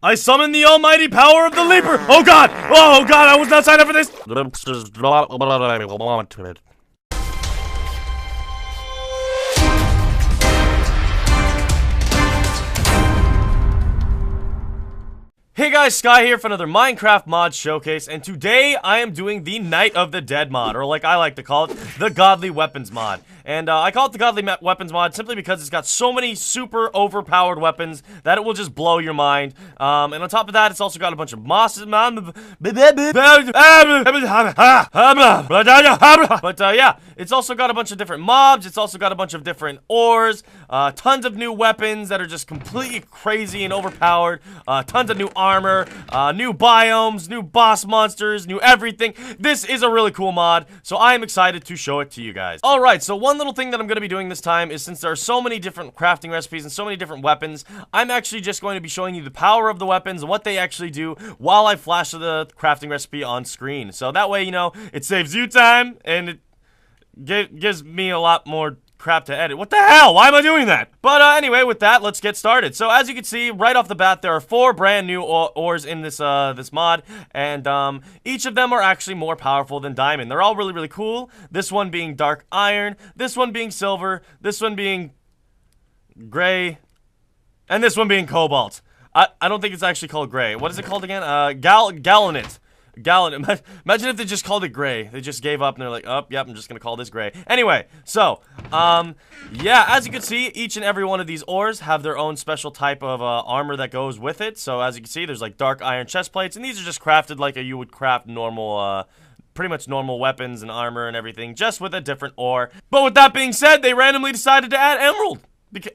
I summon the almighty power of the leaper! Oh god! Oh god, I was not signed up for this! Hey guys, Sky here for another Minecraft mod showcase, and today I am doing the Night of the Dead mod, or like I like to call it, the Godly Weapons mod. And I call it the Godly Weapons mod simply because it's got so many super overpowered weapons that it will just blow your mind. And on top of that, it's also got a bunch of mosses. But yeah, it's also got a bunch of different mobs. It's also got a bunch of different ores, tons of new weapons that are just completely crazy and overpowered, tons of new armor, new biomes, new boss monsters, new everything. This is a really cool mod, so I am excited to show it to you guys. Alright, so one little thing that I'm going to be doing this time is, since there are so many different crafting recipes and so many different weapons, I'm actually just going to be showing you the power of the weapons and what they actually do while I flash the crafting recipe on screen. So that way, you know, it saves you time and it gives me a lot more crap to edit. What the hell? Why am I doing that? But anyway, with that, let's get started. So as you can see, right off the bat, there are 4 brand new ores in this this mod, and each of them are actually more powerful than diamond. They're all really, really cool. This one being dark iron, this one being silver, this one being gray, and this one being cobalt. I don't think it's actually called gray. What is it called again? Gallanite. Imagine if they just called it gray. They just gave up and they're like, oh, yep, I'm just gonna call this gray. Anyway, so, yeah, as you can see, each and every one of these ores have their own special type of armor that goes with it. So as you can see, there's like dark iron chest plates, and these are just crafted like you would craft normal, pretty much normal weapons and armor and everything, just with a different ore. But with that being said, they randomly decided to add emerald.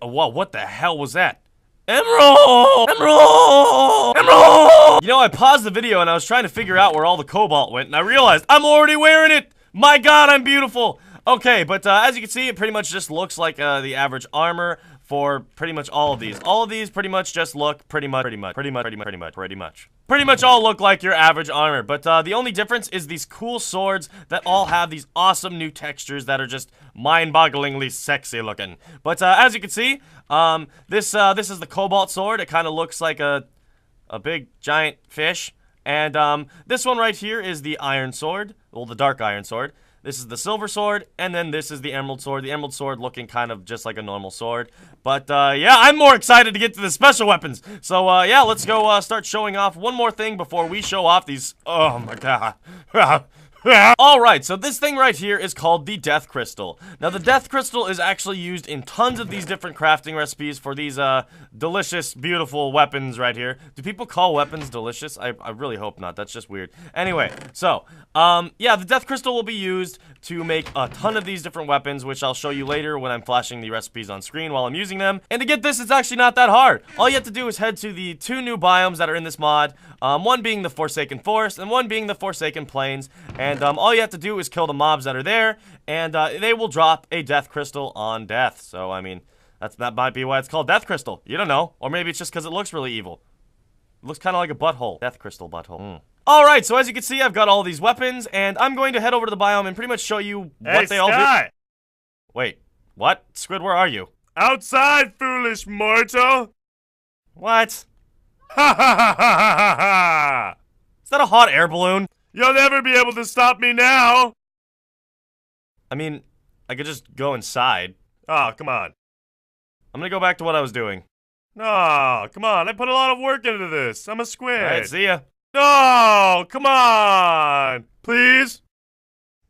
Whoa, what the hell was that? Emerald! Emerald! Emerald! You know, I paused the video and I was trying to figure out where all the cobalt went, and I realized I'm already wearing it! My god, I'm beautiful! Okay, but as you can see, it pretty much just looks like the average armor for pretty much all of these. All of these pretty much just look pretty much all look like your average armor. But the only difference is these cool swords that all have these awesome new textures that are just mind-bogglingly sexy looking. But as you can see, this is the cobalt sword. It kind of looks like a big giant fish. And this one right here is the iron sword, well, the dark iron sword. This is the silver sword, and then this is the emerald sword. The emerald sword looking kind of just like a normal sword. But, yeah, I'm more excited to get to the special weapons. So, yeah, let's go start showing off one more thing before we show off these... Oh, my god. Alright, so this thing right here is called the Death Crystal. Now, the Death Crystal is actually used in tons of these different crafting recipes for these, delicious, beautiful weapons right here. Do people call weapons delicious? I really hope not. That's just weird. Anyway, so, yeah, the Death Crystal will be used to make a ton of these different weapons, which I'll show you later when I'm flashing the recipes on screen while I'm using them. And to get this, it's actually not that hard. All you have to do is head to the 2 new biomes that are in this mod, one being the Forsaken Forest and one being the Forsaken Plains. And all you have to do is kill the mobs that are there, and they will drop a Death Crystal on death. So, I mean, that might be why it's called Death Crystal. You don't know. Or maybe it's just because it looks really evil. It looks kind of like a butthole. Death Crystal butthole. Alright, so as you can see, I've got all these weapons, and I'm going to head over to the biome and pretty much show you what they all do. Wait, what? Squid, where are you? Outside, foolish mortal! What? Ha ha ha ha ha ha! Is that a hot air balloon? You'll never be able to stop me now! I mean, I could just go inside. Oh, come on. I'm gonna go back to what I was doing. No, come on. I put a lot of work into this. I'm a squid. Alright, see ya. No, come on. Please?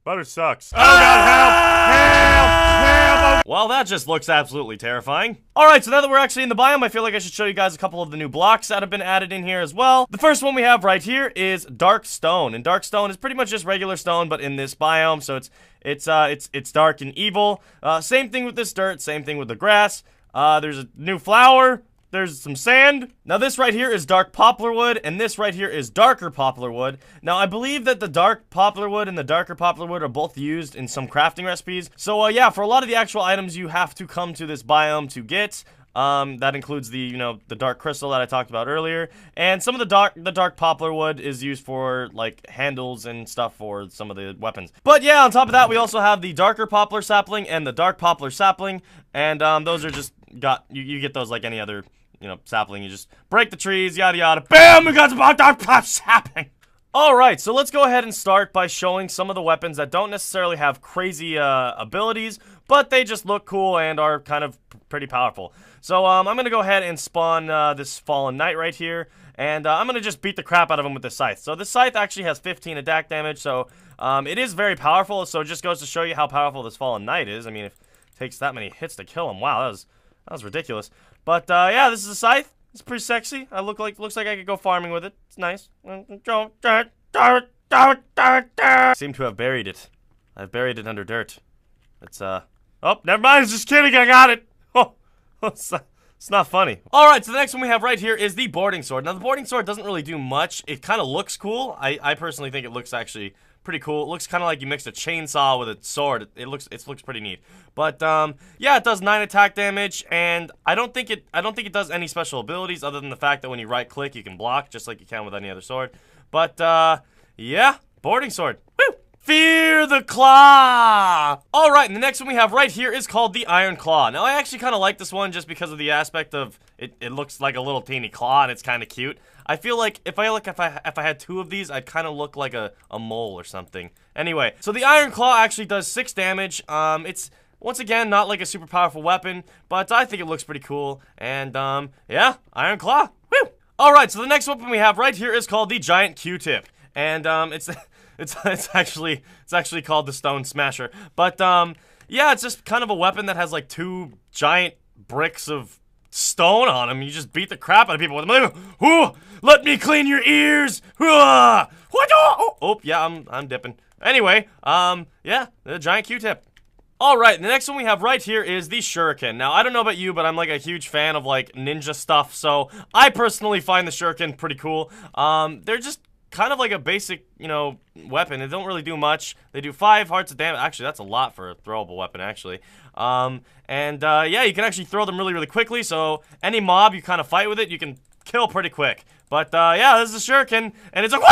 Butter sucks. Oh, God, help! Help! Help! Well, that just looks absolutely terrifying. Alright, so now that we're actually in the biome, I feel like I should show you guys a couple of the new blocks that have been added in here as well. The first one we have right here is dark stone, and dark stone is pretty much just regular stone, but in this biome, so it's dark and evil. Same thing with this dirt, same thing with the grass. There's a new flower. There's some sand. Now this right here is dark poplar wood, and this right here is darker poplar wood. Now I believe that the dark poplar wood and the darker poplar wood are both used in some crafting recipes. So yeah, for a lot of the actual items you have to come to this biome to get. That includes the, you know, the dark crystal that I talked about earlier, and some of the dark poplar wood is used for like handles and stuff for some of the weapons. But yeah, on top of that, we also have the darker poplar sapling and the dark poplar sapling, and those are just you get those like any other sapling. You just break the trees, yada yada. Bam! We got the sapling. Alright, so let's go ahead and start by showing some of the weapons that don't necessarily have crazy abilities, but they just look cool and are kind of pretty powerful. So I'm going to go ahead and spawn this Fallen Knight right here, and I'm going to just beat the crap out of him with the scythe. So this scythe actually has 15 attack damage, so it is very powerful, so it just goes to show you how powerful this Fallen Knight is. I mean, if it takes that many hits to kill him, wow, that was ridiculous. But yeah, this is a scythe. It's pretty sexy. Looks like I could go farming with it. It's nice. Seem to have buried it. I've buried it under dirt. It's oh, never mind. Just kidding. I got it. Oh, it's not funny. All right. So the next one we have right here is the boarding sword. Now the boarding sword doesn't really do much. It kind of looks cool. I personally think it looks actually pretty cool. It looks kind of like you mixed a chainsaw with a sword. It looks pretty neat. But yeah, it does 9 attack damage, and I don't think it does any special abilities other than the fact that when you right click, you can block just like you can with any other sword. But yeah, boarding sword. Woo! Fear the Claw! Alright, and the next one we have right here is called the Iron Claw. Now, I actually kind of like this one just because of the aspect of it looks like a little teeny claw and it's kind of cute. I feel like if I had 2 of these, I'd kind of look like a mole or something. Anyway, so the Iron Claw actually does 6 damage. It's, once again, not like a super powerful weapon, but I think it looks pretty cool. And, yeah, Iron Claw. Woo! Alright, so the next weapon we have right here is called the Giant Q-Tip. And, it's actually called the Stone Smasher. But, yeah, it's just kind of a weapon that has, like, 2 giant bricks of stone on them. You just beat the crap out of people with them. Ooh, let me clean your ears. Oh, yeah, I'm dipping. Anyway, yeah, the Giant Q-Tip. Alright, the next one we have right here is the Shuriken. Now, I don't know about you, but I'm like a huge fan of like ninja stuff, so I personally find the Shuriken pretty cool. They're just kind of like a basic, weapon. They don't really do much. They do 5 hearts of damage. Actually, that's a lot for a throwable weapon, actually. Yeah, you can actually throw them really, really quickly, so any mob you kind of fight with it, you can kill pretty quick. But, yeah, this is a Shuriken, and it's like,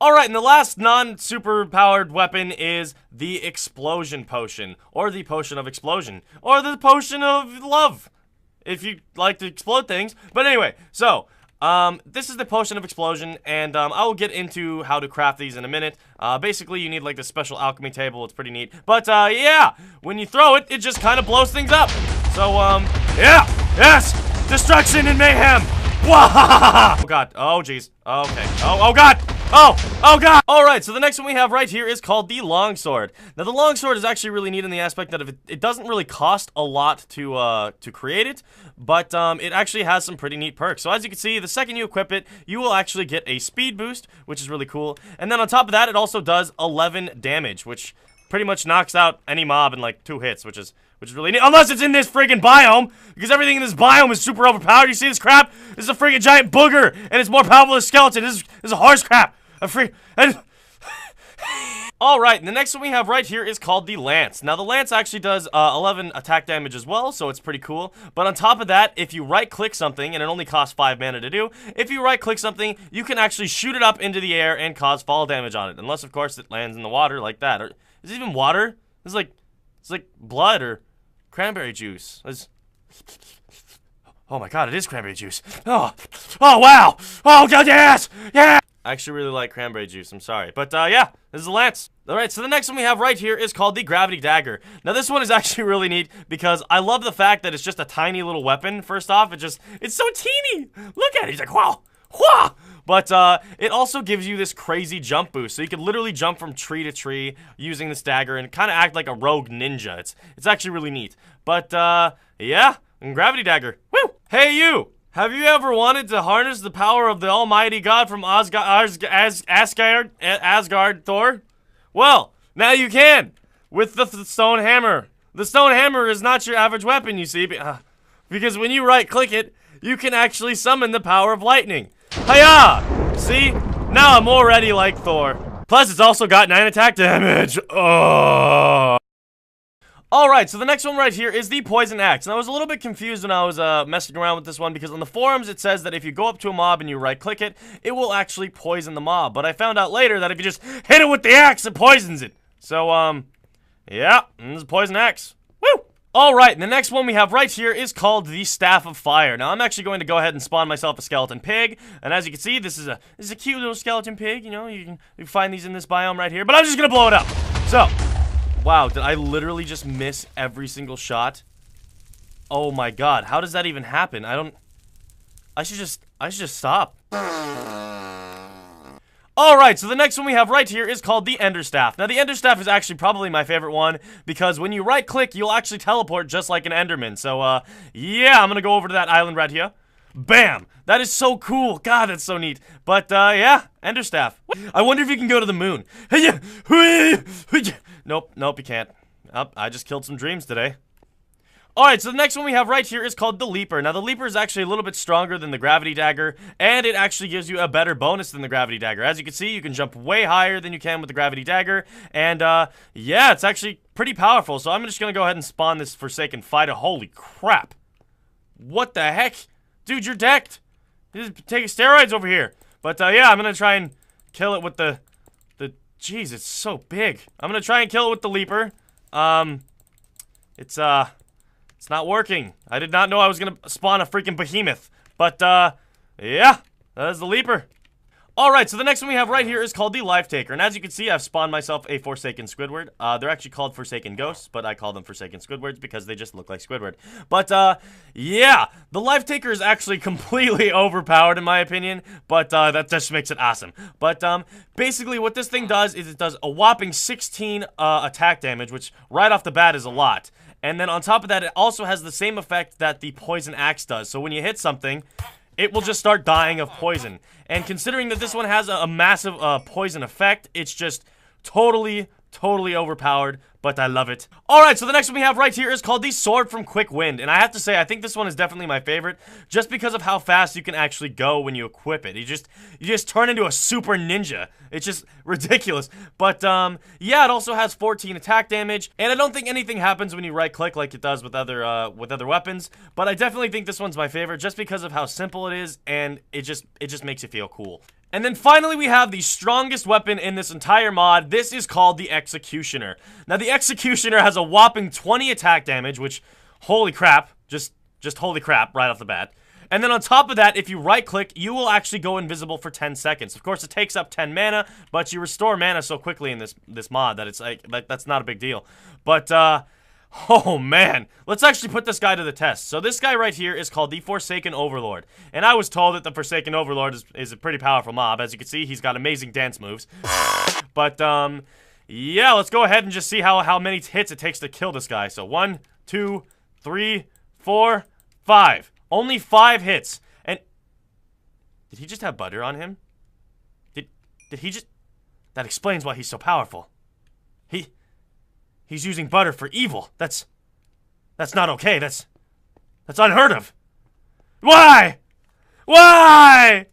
Alright, and the last non-super-powered weapon is the Explosion Potion, or the Potion of Explosion, or the Potion of Love, if you like to explode things. But anyway, so, this is the Potion of Explosion, and I will get into how to craft these in a minute. Basically, you need like this special alchemy table. It's pretty neat. But, yeah, when you throw it, it just kind of blows things up. So, yeah, yes, destruction and mayhem. Wah! Oh, God. Oh, jeez. Okay. Oh, God. Oh, God! Alright, so the next one we have right here is called the Longsword. Now, the Longsword is actually really neat in the aspect that it doesn't really cost a lot to create it, but it actually has some pretty neat perks. So as you can see, the second you equip it, you will actually get a speed boost, which is really cool. And then on top of that, it also does 11 damage, which pretty much knocks out any mob in like 2 hits, which is really neat. Unless it's in this friggin' biome, because everything in this biome is super overpowered. You see this crap? This is a friggin' giant booger, and it's more powerful than a skeleton. This is a horse crap. Alright, and the next one we have right here is called the Lance. Now, the Lance actually does 11 attack damage as well, so it's pretty cool. But on top of that, if you right-click something, and it only costs 5 mana to do, if you right-click something, you can actually shoot it up into the air and cause fall damage on it. Unless, of course, it lands in the water like that. Or, is it even water? It's like blood or cranberry juice. Oh my God, it is cranberry juice. Oh wow. Oh God, yes, yeah. I actually really like cranberry juice, I'm sorry. But, yeah, this is the Lance. Alright, so the next one we have right here is called the Gravity Dagger. Now, this one is actually really neat because I love the fact that it's just a tiny little weapon, first off. It's so teeny. Look at it. He's like, wow, wah! But, it also gives you this crazy jump boost. So you can literally jump from tree to tree using this dagger and kind of act like a rogue ninja. It's actually really neat. But, yeah, Gravity Dagger. Woo! Hey, you! Have you ever wanted to harness the power of the almighty god from Asgard, Thor? Well, now you can, with the stone hammer. The stone hammer is not your average weapon, you see, because when you right-click it, you can actually summon the power of lightning. Hiya! See? Now I'm already like Thor. Plus, it's also got 9 attack damage. Oh. Alright, so the next one right here is the Poison Axe. And I was a little bit confused when I was messing around with this one because on the forums it says that if you go up to a mob and you right-click it, it will actually poison the mob. But I found out later that if you just hit it with the axe, it poisons it. So, yeah, this is Poison Axe. Woo! Alright, and the next one we have right here is called the Staff of Fire. Now, I'm actually going to go ahead and spawn myself a skeleton pig, and as you can see, this is a cute little skeleton pig, you know, you can find these in this biome right here, but I'm just gonna blow it up. So, wow, did I literally just miss every single shot? Oh my god, how does that even happen? I should just stop. Alright, so the next one we have right here is called the Ender Staff. Now, the Ender Staff is actually probably my favorite one, because when you right-click, you'll actually teleport just like an Enderman. So, yeah, I'm gonna go over to that island right here. Bam! That is so cool. God, that's so neat. But, yeah, Ender Staff. I wonder if you can go to the moon. Nope, you can't. Oh, I just killed some dreams today. Alright, so the next one we have right here is called the Leaper. Now, the Leaper is actually a little bit stronger than the Gravity Dagger, and it actually gives you a better bonus than the Gravity Dagger. As you can see, you can jump way higher than you can with the Gravity Dagger, and, yeah, it's actually pretty powerful. So I'm just gonna go ahead and spawn this Forsaken Fighter. Holy crap. What the heck? Dude, you're decked. You're taking steroids over here. But, yeah, I'm gonna try and kill it with the... Jeez, it's so big. I'm gonna try and kill it with the Leaper. It's not working. I did not know I was gonna spawn a freaking behemoth. But, yeah, that is the Leaper. Alright, so the next one we have right here is called the Life Taker. And as you can see, I've spawned myself a Forsaken Squidward. They're actually called Forsaken Ghosts, but I call them Forsaken Squidwards because they just look like Squidward. But, yeah, the Life Taker is actually completely overpowered in my opinion, but, that just makes it awesome. But, basically what this thing does is it does a whopping 16, attack damage, which right off the bat is a lot. And then on top of that, it also has the same effect that the Poison Axe does. So when you hit something, it will just start dying of poison. And considering that this one has a massive poison effect, it's just totally overpowered, but I love it. Alright, so the next one we have right here is called the Sword from Quick Wind. And I have to say, I think this one is definitely my favorite, just because of how fast you can actually go when you equip it. You just turn into a super ninja. It's just ridiculous. But, yeah, it also has 14 attack damage, and I don't think anything happens when you right-click like it does with other weapons, but I definitely think this one's my favorite, just because of how simple it is, and it just makes you feel cool. And then finally, we have the strongest weapon in this entire mod. This is called the Executioner. Now, the Executioner has a whopping 20 attack damage, which, holy crap, just holy crap right off the bat. And then on top of that, if you right-click, you will actually go invisible for 10 seconds. Of course, it takes up 10 mana, but you restore mana so quickly in this mod that it's like that's not a big deal. But, oh man, let's actually put this guy to the test. So this guy right here is called the Forsaken Overlord. And I was told that the Forsaken Overlord is a pretty powerful mob. As you can see, he's got amazing dance moves. But, yeah, let's go ahead and just see how many hits it takes to kill this guy. So 1, 2, 3, 4, 5. Only 5 hits. And did he just have butter on him? Did he just... That explains why he's so powerful. He's using butter for evil. That's not okay. That's unheard of. Why? Why?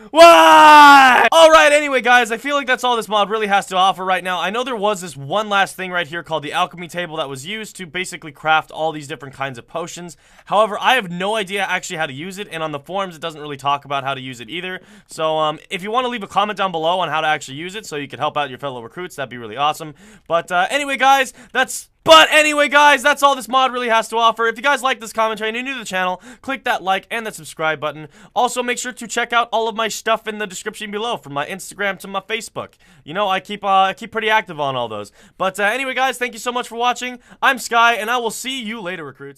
Why? Alright, anyway, guys, I feel like that's all this mod really has to offer right now. I know there was this one last thing right here called the alchemy table that was used to basically craft all these different kinds of potions. However, I have no idea actually how to use it, and on the forums, it doesn't really talk about how to use it either. So, if you want to leave a comment down below on how to actually use it so you can help out your fellow recruits, that'd be really awesome. But, anyway, guys, that's all this mod really has to offer. If you guys like this commentary and you're new to the channel, click that like and that subscribe button. Also, make sure to check out all of my stuff in the description below, from my Instagram to my Facebook. You know, I keep pretty active on all those. But anyway, guys, thank you so much for watching. I'm Sky, and I will see you later, recruits.